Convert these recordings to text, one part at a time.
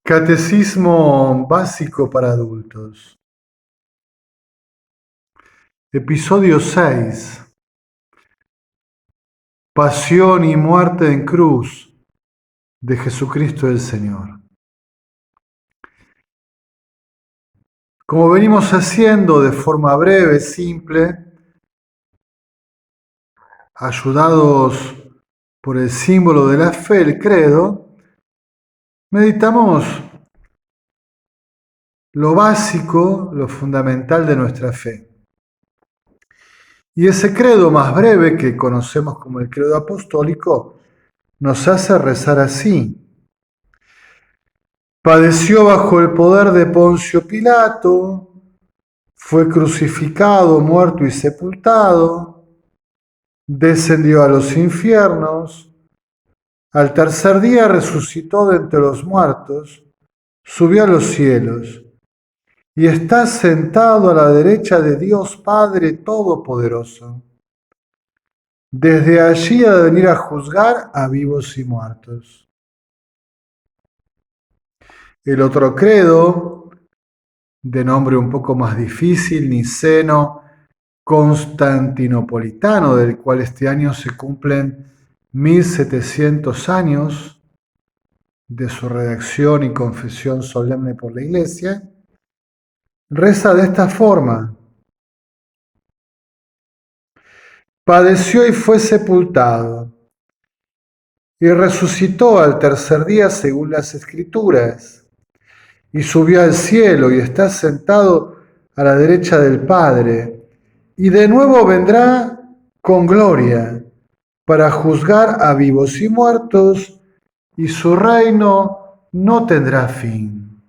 Catecismo básico para adultos. Episodio 6. Pasión y muerte en cruz de Jesucristo el Señor. Como venimos haciendo de forma breve, simple, ayudados por el símbolo de la fe, el credo, meditamos lo básico, lo fundamental de nuestra fe. Y ese credo más breve que conocemos como el credo apostólico nos hace rezar así. Padeció bajo el poder de Poncio Pilato, fue crucificado, muerto y sepultado, descendió a los infiernos, al tercer día resucitó de entre los muertos, subió a los cielos y está sentado a la derecha de Dios Padre Todopoderoso. Desde allí ha de venir a juzgar a vivos y muertos. El otro credo, de nombre un poco más difícil, niceno-constantinopolitano, del cual este año se cumplen 1700 años de su redacción y confesión solemne por la Iglesia, reza de esta forma: padeció y fue sepultado, y resucitó al tercer día según las Escrituras, y subió al cielo y está sentado a la derecha del Padre, y de nuevo vendrá con gloria para juzgar a vivos y muertos, y su reino no tendrá fin.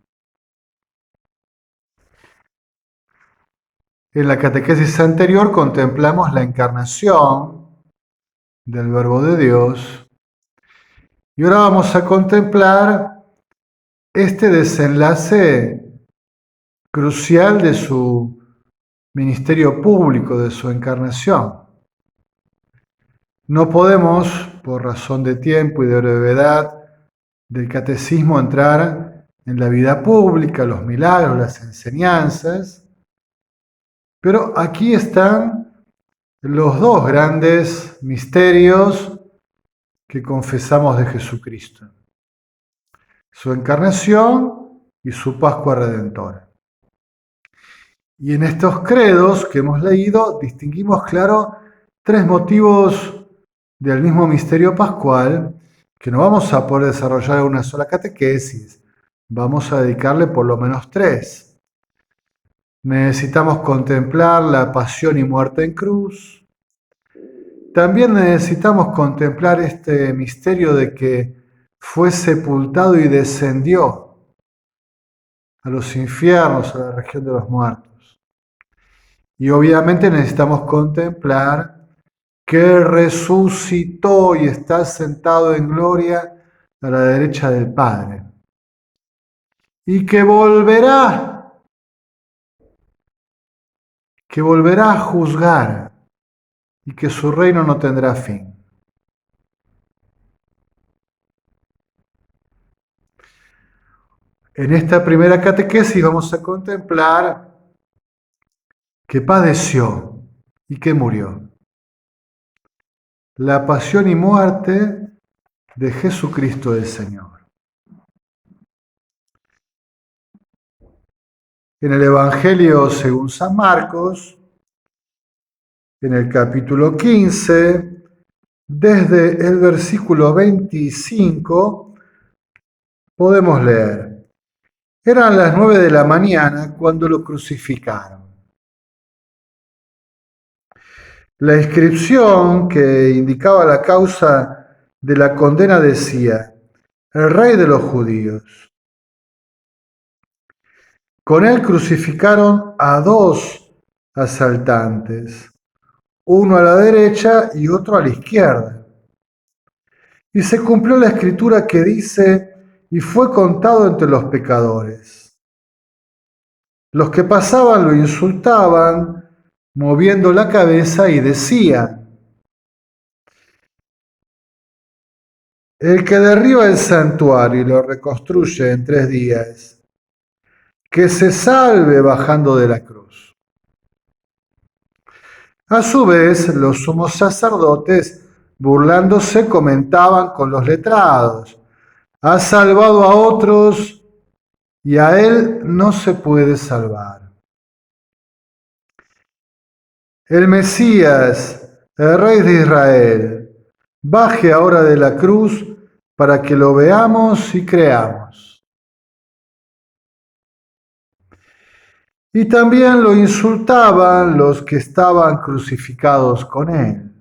En la catequesis anterior contemplamos la encarnación del Verbo de Dios, y ahora vamos a contemplar este desenlace crucial de su ministerio público, de su encarnación. No podemos, por razón de tiempo y de brevedad del catecismo, entrar en la vida pública, los milagros, las enseñanzas, pero aquí están los dos grandes misterios que confesamos de Jesucristo: su encarnación y su Pascua Redentora. Y en estos credos que hemos leído distinguimos, claro, tres motivos del mismo misterio pascual que no vamos a poder desarrollar en una sola catequesis. Vamos a dedicarle por lo menos tres. Necesitamos contemplar la pasión y muerte en cruz. También necesitamos contemplar este misterio de que fue sepultado y descendió a los infiernos, a la región de los muertos. Y obviamente necesitamos contemplar que resucitó y está sentado en gloria a la derecha del Padre. Y que volverá a juzgar y que su reino no tendrá fin. En esta primera catequesis vamos a contemplar que padeció y que murió. La pasión y muerte de Jesucristo el Señor. En el Evangelio según San Marcos, en el capítulo 15, desde el versículo 25, podemos leer: eran las 9 de la mañana cuando lo crucificaron. La inscripción que indicaba la causa de la condena decía: el rey de los judíos. Con él crucificaron a dos asaltantes, uno a la derecha y otro a la izquierda. Y se cumplió la escritura que dice: y fue contado entre los pecadores. Los que pasaban lo insultaban, moviendo la cabeza, y decían: el que derriba el santuario y lo reconstruye en 3 días, que se salve bajando de la cruz. A su vez, los sumos sacerdotes, burlándose, comentaban con los letrados: ha salvado a otros y a él no se puede salvar. El Mesías, el Rey de Israel, baje ahora de la cruz para que lo veamos y creamos. Y también lo insultaban los que estaban crucificados con él.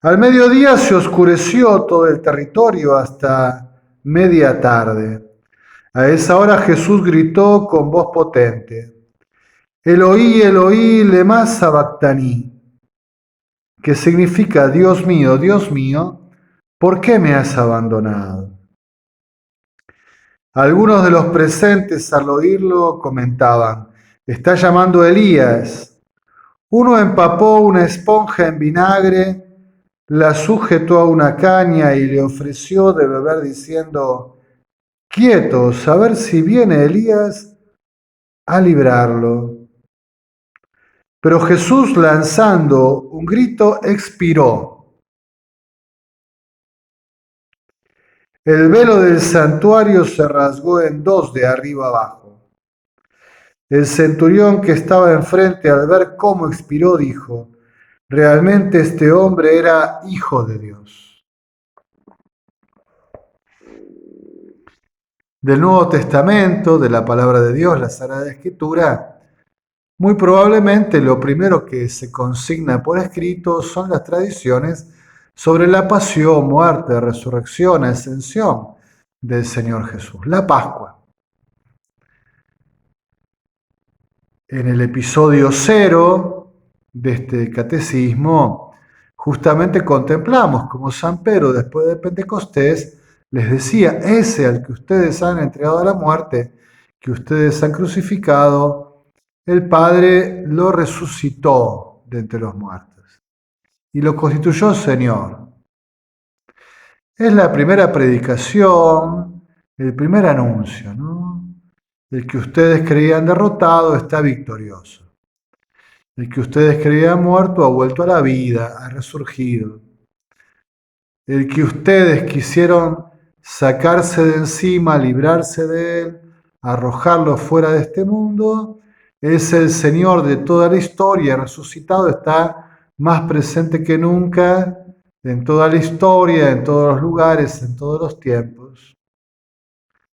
Al mediodía se oscureció todo el territorio hasta media tarde. A esa hora Jesús gritó con voz potente: Eloí, Eloí, lema sabactani, que significa: Dios mío, ¿por qué me has abandonado? Algunos de los presentes al oírlo comentaban: está llamando a Elías. Uno empapó una esponja en vinagre, la sujetó a una caña y le ofreció de beber diciendo: quietos, a ver si viene Elías a librarlo. Pero Jesús, lanzando un grito, expiró. El velo del santuario se rasgó en dos de arriba abajo. El centurión que estaba enfrente, al ver cómo expiró, dijo: realmente este hombre era hijo de Dios. Del Nuevo Testamento, de la palabra de Dios, la Sagrada Escritura, muy probablemente lo primero que se consigna por escrito son las tradiciones sobre la pasión, muerte, resurrección, ascensión del Señor Jesús, la Pascua. En el episodio 0 de este catecismo, justamente contemplamos como San Pedro, después de Pentecostés, les decía: ese al que ustedes han entregado a la muerte, que ustedes han crucificado, el Padre lo resucitó de entre los muertos y lo constituyó Señor. Es la primera predicación, el primer anuncio, ¿no? El que ustedes creían derrotado está victorioso. El que ustedes creían muerto ha vuelto a la vida, ha resurgido. El que ustedes quisieron sacarse de encima, librarse de él, arrojarlo fuera de este mundo, es el Señor de toda la historia, resucitado, está más presente que nunca en toda la historia, en todos los lugares, en todos los tiempos.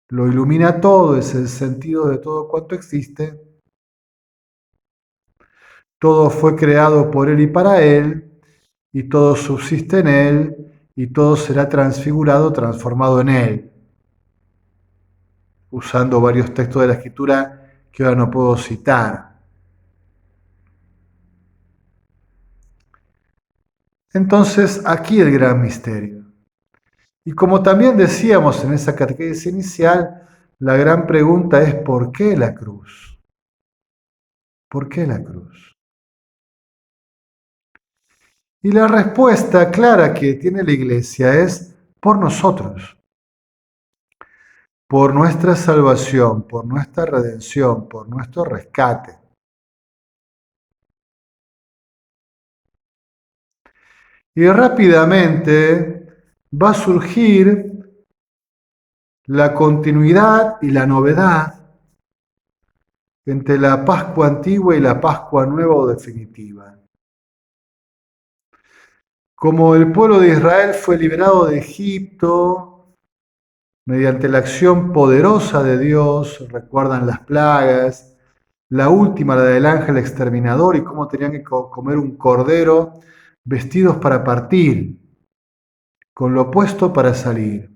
Lo ilumina todo, es el sentido de todo cuanto existe. Todo fue creado por Él y para Él, y todo subsiste en Él, y todo será transfigurado, transformado en Él. Usando varios textos de la Escritura que ahora no puedo citar. Entonces, aquí el gran misterio. Y como también decíamos en esa catequesis inicial, la gran pregunta es: ¿por qué la cruz? ¿Por qué la cruz? Y la respuesta clara que tiene la Iglesia es: por nosotros, por nuestra salvación, por nuestra redención, por nuestro rescate. Y rápidamente va a surgir la continuidad y la novedad entre la Pascua antigua y la Pascua nueva o definitiva. Como el pueblo de Israel fue liberado de Egipto mediante la acción poderosa de Dios, recuerdan las plagas, la última, la del ángel exterminador, y cómo tenían que comer un cordero vestidos para partir, con lo puesto para salir.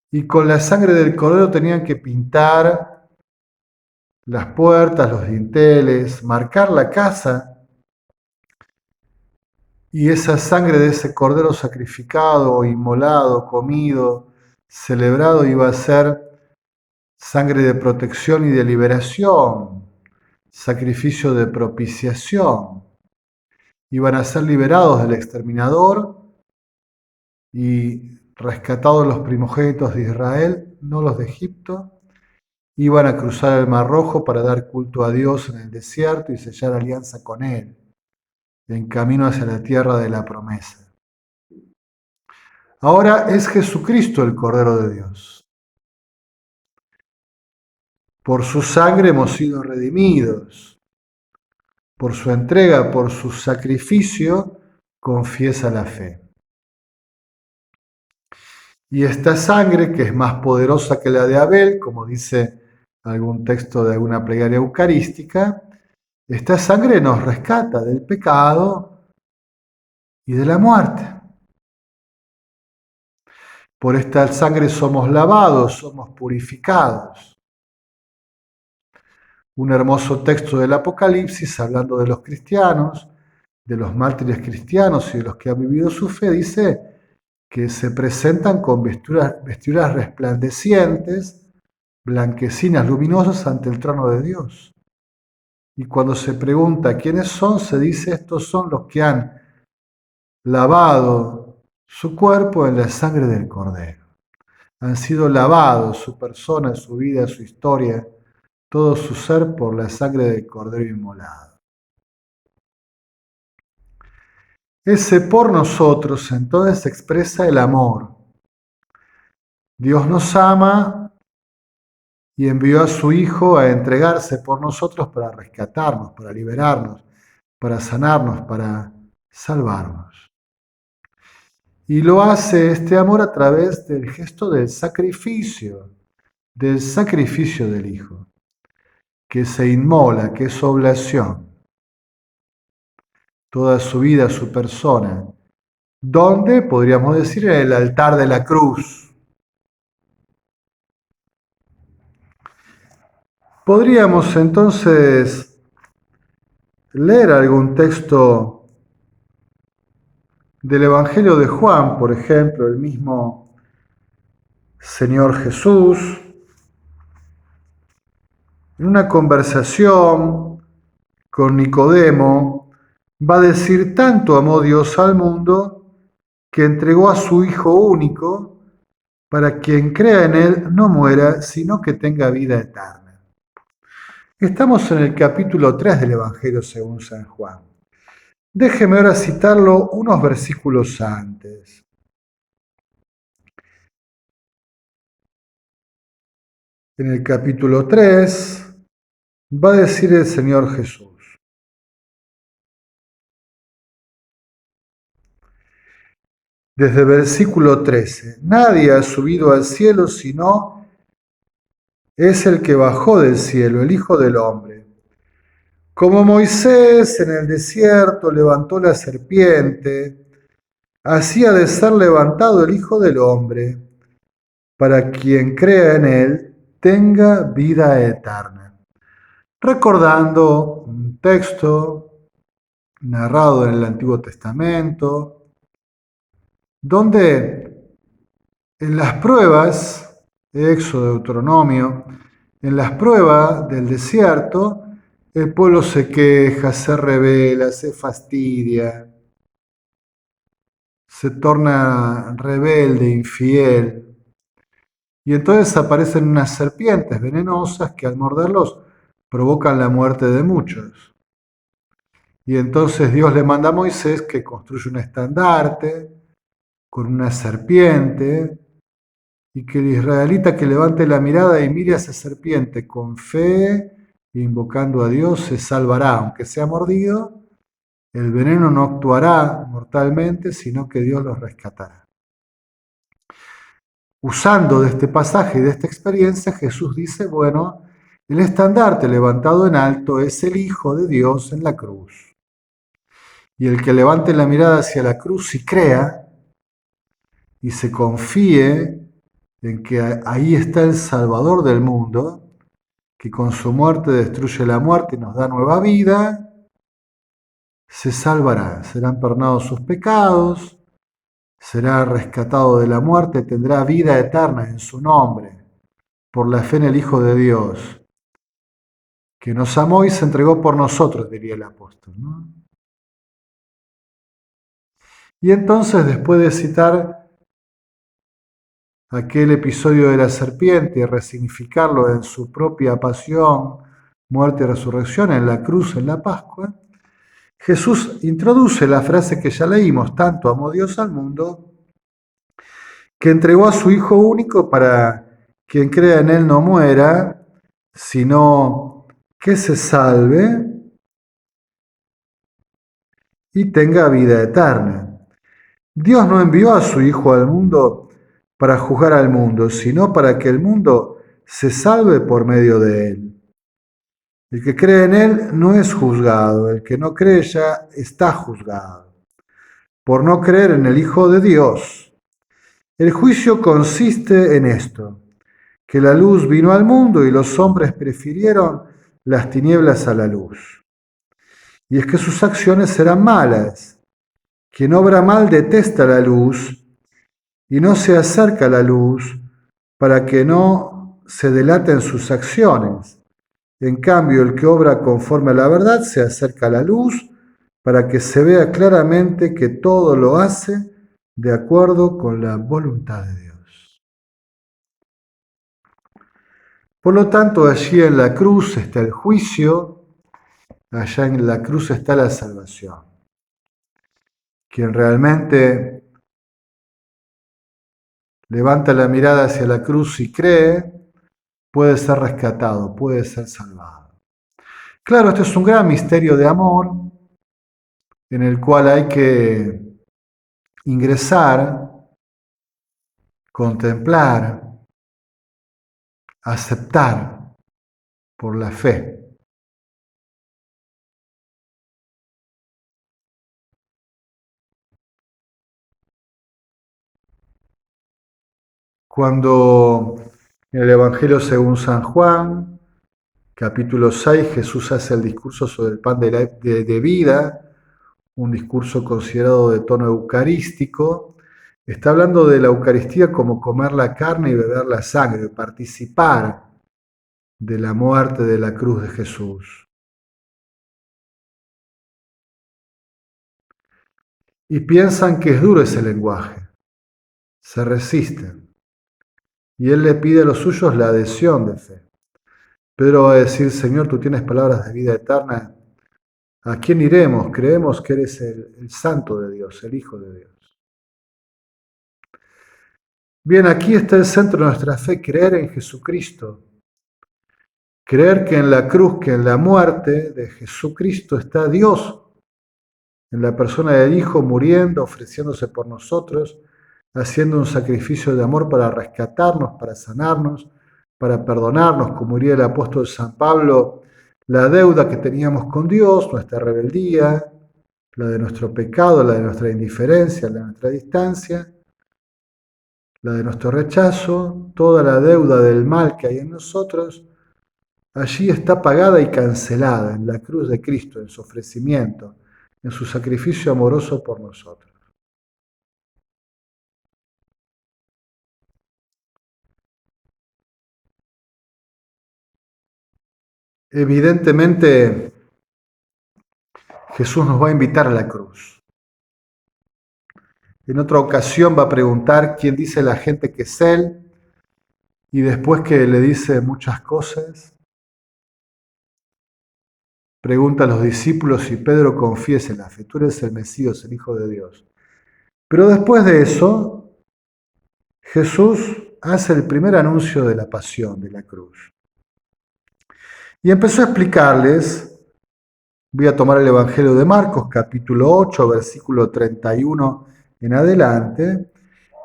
Y con la sangre del cordero tenían que pintar las puertas, los dinteles, marcar la casa, y esa sangre de ese cordero sacrificado, inmolado, comido, celebrado, iba a ser sangre de protección y de liberación, sacrificio de propiciación. Iban a ser liberados del exterminador y rescatados los primogénitos de Israel, no los de Egipto, iban a cruzar el Mar Rojo para dar culto a Dios en el desierto y sellar alianza con Él, en camino hacia la tierra de la promesa. Ahora es Jesucristo el Cordero de Dios. Por su sangre hemos sido redimidos. Por su entrega, por su sacrificio, confiesa la fe. Y esta sangre, que es más poderosa que la de Abel, como dice algún texto de alguna plegaria eucarística, esta sangre nos rescata del pecado y de la muerte. Por esta sangre somos lavados, somos purificados. Un hermoso texto del Apocalipsis, hablando de los cristianos, de los mártires cristianos y de los que han vivido su fe, dice que se presentan con vestiduras resplandecientes, blanquecinas, luminosas ante el trono de Dios. Y cuando se pregunta quiénes son, se dice estos son los que han lavado su cuerpo en la sangre del Cordero. Han sido lavados su persona, su vida, su historia, todo su ser por la sangre del Cordero inmolado. Ese por nosotros entonces expresa el amor. Dios nos ama y envió a su Hijo a entregarse por nosotros para rescatarnos, para liberarnos, para sanarnos, para salvarnos. Y lo hace este amor a través del gesto del sacrificio del Hijo, que se inmola, que es oblación, toda su vida, su persona, donde, podríamos decir, en el altar de la cruz. Podríamos entonces leer algún texto del Evangelio de Juan, por ejemplo, el mismo Señor Jesús, en una conversación con Nicodemo, va a decir: tanto amó Dios al mundo que entregó a su Hijo único para quien crea en Él no muera, sino que tenga vida eterna. Estamos en el capítulo 3 del Evangelio según San Juan. Déjeme ahora citarlo unos versículos antes. En el capítulo 3 va a decir el Señor Jesús: desde el versículo 13, nadie ha subido al cielo sino es el que bajó del cielo, el Hijo del Hombre. Como Moisés en el desierto levantó la serpiente, así ha de ser levantado el Hijo del Hombre, para quien crea en él tenga vida eterna. Recordando un texto narrado en el Antiguo Testamento, donde en las pruebas, Éxodo, Deuteronomio, en las pruebas del desierto, el pueblo se queja, se rebela, se fastidia, se torna rebelde, infiel. Y entonces aparecen unas serpientes venenosas que al morderlos provocan la muerte de muchos. Y entonces Dios le manda a Moisés que construya un estandarte con una serpiente y que el israelita que levante la mirada y mire a esa serpiente con fe, invocando a Dios, se salvará, aunque sea mordido. El veneno no actuará mortalmente, sino que Dios los rescatará. Usando de este pasaje y de esta experiencia, Jesús dice, bueno, el estandarte levantado en alto es el Hijo de Dios en la cruz. Y el que levante la mirada hacia la cruz y crea y se confíe en que ahí está el Salvador del mundo, que con su muerte destruye la muerte y nos da nueva vida, se salvará, serán perdonados sus pecados, será rescatado de la muerte, tendrá vida eterna en su nombre, por la fe en el Hijo de Dios, que nos amó y se entregó por nosotros, diría el apóstol, ¿no? Y entonces, después de citar aquel episodio de la serpiente y resignificarlo en su propia pasión, muerte y resurrección en la cruz, en la Pascua, Jesús introduce la frase que ya leímos: tanto amó Dios al mundo, que entregó a su Hijo único para quien crea en Él no muera, sino que se salve y tenga vida eterna. Dios no envió a su Hijo al mundo para juzgar al mundo, sino para que el mundo se salve por medio de Él. El que cree en Él no es juzgado, el que no cree ya está juzgado, por no creer en el Hijo de Dios. El juicio consiste en esto, que la luz vino al mundo y los hombres prefirieron las tinieblas a la luz. Y es que sus acciones eran malas. Quien obra mal detesta la luz y no se acerca a la luz para que no se delaten sus acciones. En cambio, el que obra conforme a la verdad se acerca a la luz para que se vea claramente que todo lo hace de acuerdo con la voluntad de Dios. Por lo tanto, allí en la cruz está el juicio, allá en la cruz está la salvación. Quien realmente levanta la mirada hacia la cruz y cree, puede ser rescatado, puede ser salvado. Claro, este es un gran misterio de amor en el cual hay que ingresar, contemplar, aceptar por la fe. Cuando en el Evangelio según San Juan, capítulo 6, Jesús hace el discurso sobre el pan de vida, un discurso considerado de tono eucarístico, está hablando de la Eucaristía como comer la carne y beber la sangre, participar de la muerte de la cruz de Jesús. Y piensan que es duro ese lenguaje, se resisten. Y él le pide a los suyos la adhesión de fe. Pedro va a decir: Señor, tú tienes palabras de vida eterna. ¿A quién iremos? Creemos que eres el Santo de Dios, el Hijo de Dios. Bien, aquí está el centro de nuestra fe: creer en Jesucristo. Creer que en la cruz, que en la muerte de Jesucristo está Dios, en la persona del Hijo muriendo, ofreciéndose por nosotros, haciendo un sacrificio de amor para rescatarnos, para sanarnos, para perdonarnos, como diría el apóstol San Pablo, la deuda que teníamos con Dios, nuestra rebeldía, la de nuestro pecado, la de nuestra indiferencia, la de nuestra distancia, la de nuestro rechazo, toda la deuda del mal que hay en nosotros, allí está pagada y cancelada en la cruz de Cristo, en su ofrecimiento, en su sacrificio amoroso por nosotros. Evidentemente, Jesús nos va a invitar a la cruz. En otra ocasión va a preguntar quién dice la gente que es Él, y después que le dice muchas cosas, pregunta a los discípulos si Pedro confiesa en la fe: tú eres el Mesías, el Hijo de Dios. Pero después de eso, Jesús hace el primer anuncio de la pasión, de la cruz. Y empezó a explicarles. Voy a tomar el Evangelio de Marcos, capítulo 8, versículo 31 en adelante,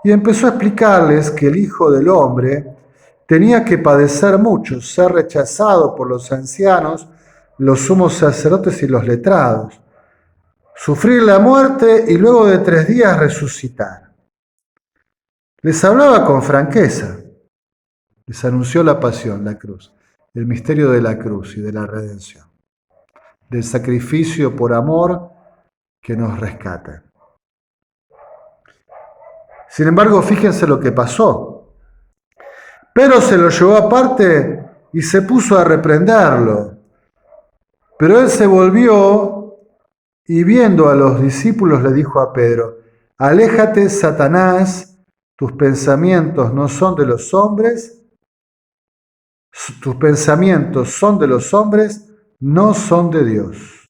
y empezó a explicarles que el Hijo del Hombre tenía que padecer mucho, ser rechazado por los ancianos, los sumos sacerdotes y los letrados, sufrir la muerte y luego de 3 días resucitar. Les hablaba con franqueza, les anunció la pasión, la cruz, el misterio de la cruz y de la redención, del sacrificio por amor que nos rescata. Sin embargo, fíjense lo que pasó. Pedro se lo llevó aparte y se puso a reprenderlo. Pero él se volvió y viendo a los discípulos le dijo a Pedro: aléjate, Satanás, tus pensamientos no son de los hombres, tus pensamientos son de los hombres, no son de Dios.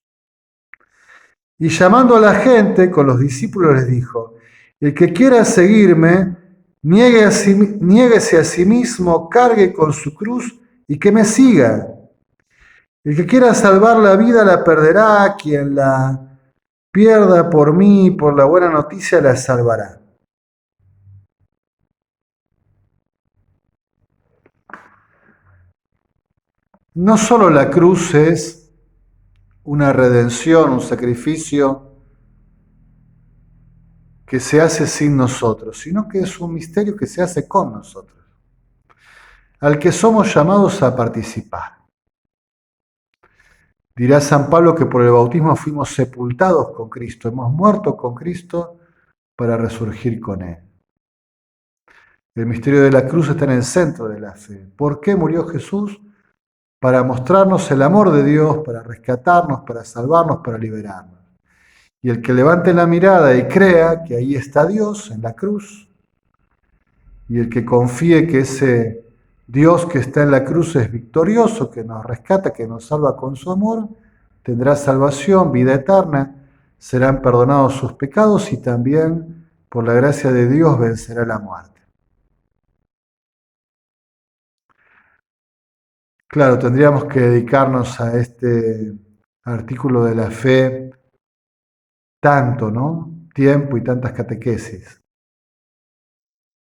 Y llamando a la gente con los discípulos les dijo, el que quiera seguirme, niéguese a sí mismo, cargue con su cruz y que me siga. El que quiera salvar la vida la perderá, quien la pierda por mí, por la buena noticia, la salvará. No solo la cruz es una redención, un sacrificio que se hace sin nosotros, sino que es un misterio que se hace con nosotros, al que somos llamados a participar. Dirá San Pablo que por el bautismo fuimos sepultados con Cristo, hemos muerto con Cristo para resurgir con Él. El misterio de la cruz está en el centro de la fe. ¿Por qué murió Jesús? Para mostrarnos el amor de Dios, para rescatarnos, para salvarnos, para liberarnos. Y el que levante la mirada y crea que ahí está Dios en la cruz, y el que confíe que ese Dios que está en la cruz es victorioso, que nos rescata, que nos salva con su amor, tendrá salvación, vida eterna, serán perdonados sus pecados y también, por la gracia de Dios, vencerá la muerte. Claro, tendríamos que dedicarnos a este artículo de la fe tanto, ¿no? Tiempo y tantas catequesis.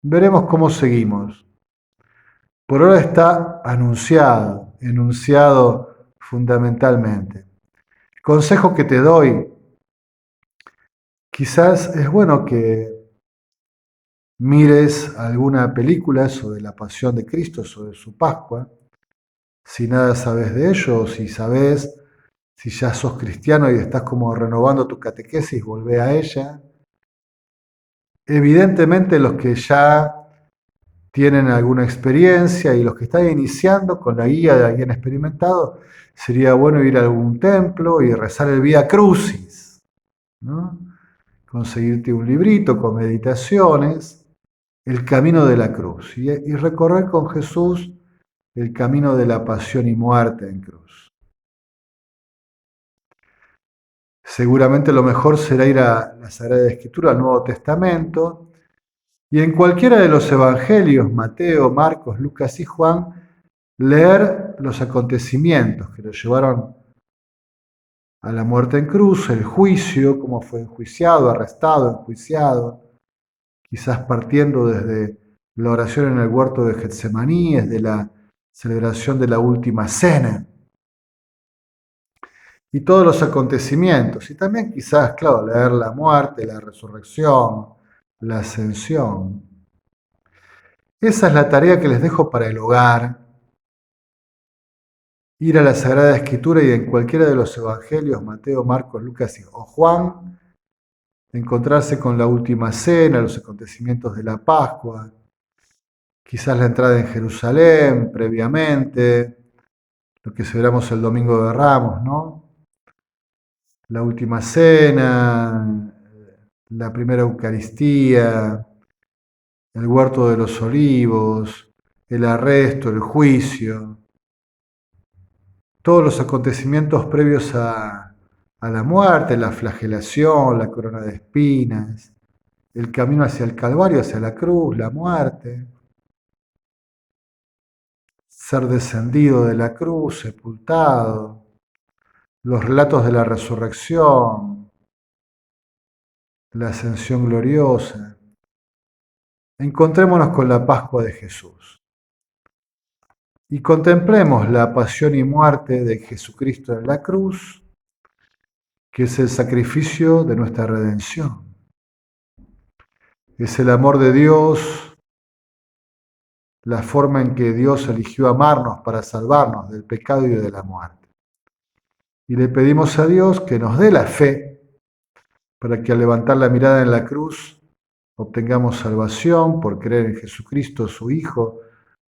Veremos cómo seguimos. Por ahora está anunciado, enunciado fundamentalmente. El consejo que te doy, quizás es bueno que mires alguna película sobre la pasión de Cristo, sobre su Pascua. Si nada sabes de ello, o si sabes, si ya sos cristiano y estás como renovando tu catequesis, volvé a ella. Evidentemente los que ya tienen alguna experiencia y los que están iniciando con la guía de alguien experimentado, sería bueno ir a algún templo y rezar el Vía Crucis, ¿no? Conseguirte un librito con meditaciones, el camino de la cruz, y recorrer con Jesús el camino de la pasión y muerte en cruz. Seguramente lo mejor será ir a la Sagrada Escritura, al Nuevo Testamento, y en cualquiera de los evangelios, Mateo, Marcos, Lucas y Juan, leer los acontecimientos que lo llevaron a la muerte en cruz, el juicio, cómo fue enjuiciado, arrestado, enjuiciado, quizás partiendo desde la oración en el huerto de Getsemaní, desde la celebración de la última cena, y todos los acontecimientos, y también quizás, claro, leer la muerte, la resurrección, la ascensión. Esa es la tarea que les dejo para el hogar. Ir a la Sagrada Escritura y en cualquiera de los evangelios, Mateo, Marcos, Lucas o Juan, encontrarse con la última cena, los acontecimientos de la Pascua, quizás la entrada en Jerusalén previamente, lo que celebramos el Domingo de Ramos, ¿no? La última cena, la primera Eucaristía, el huerto de los olivos, el arresto, el juicio, todos los acontecimientos previos a la muerte, la flagelación, la corona de espinas, el camino hacia el Calvario, hacia la cruz, la muerte, ser descendido de la cruz, sepultado, los relatos de la resurrección, la ascensión gloriosa. Encontrémonos con la Pascua de Jesús y contemplemos la pasión y muerte de Jesucristo en la cruz, que es el sacrificio de nuestra redención. Es el amor de Dios, la forma en que Dios eligió amarnos para salvarnos del pecado y de la muerte. Y le pedimos a Dios que nos dé la fe para que al levantar la mirada en la cruz obtengamos salvación por creer en Jesucristo, su Hijo,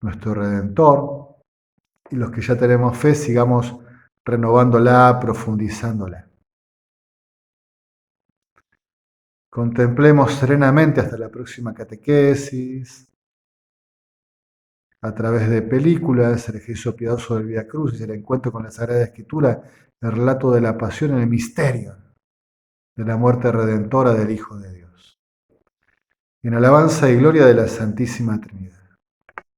nuestro Redentor, y los que ya tenemos fe sigamos renovándola, profundizándola. Contemplemos serenamente hasta la próxima catequesis, a través de películas, el ejercicio piadoso del Vía Crucis, el encuentro con la Sagrada Escritura, el relato de la pasión en el misterio de la muerte redentora del Hijo de Dios. En alabanza y gloria de la Santísima Trinidad.